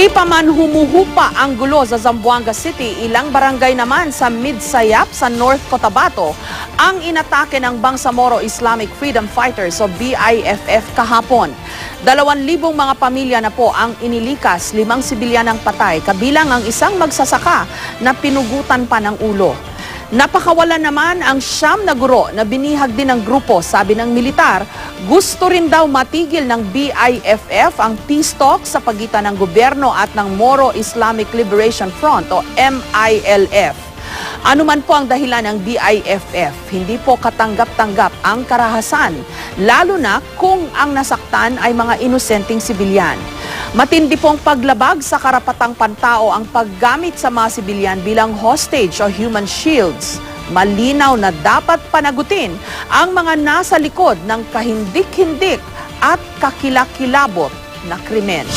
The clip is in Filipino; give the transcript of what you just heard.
Di pa man humuhupa ang gulo sa Zamboanga City, ilang barangay naman sa Midsayap sa North Cotabato ang inatake ng Bangsamoro Islamic Freedom Fighters o BIFF kahapon. 2,000 mga pamilya na po ang inilikas, 5 sibilyan ang patay, kabilang ang isang magsasaka na pinugutan pa ng ulo. Napakawalan naman ang 9 na guro na binihag din ng grupo. Sabi ng militar, gusto rin daw matigil ng BIFF ang peace talk sa pagitan ng gobyerno at ng Moro Islamic Liberation Front o MILF. Ano man po ang dahilan ng BIFF, hindi po katanggap-tanggap ang karahasan, lalo na kung ang nasaktan ay mga inosenteng sibilyan. Matindi pong paglabag sa karapatang pantao ang paggamit sa mga sibilyan bilang hostage o human shields. Malinaw na dapat panagutin ang mga nasa likod ng kahindik-hindik at kakilakilabot na krimen.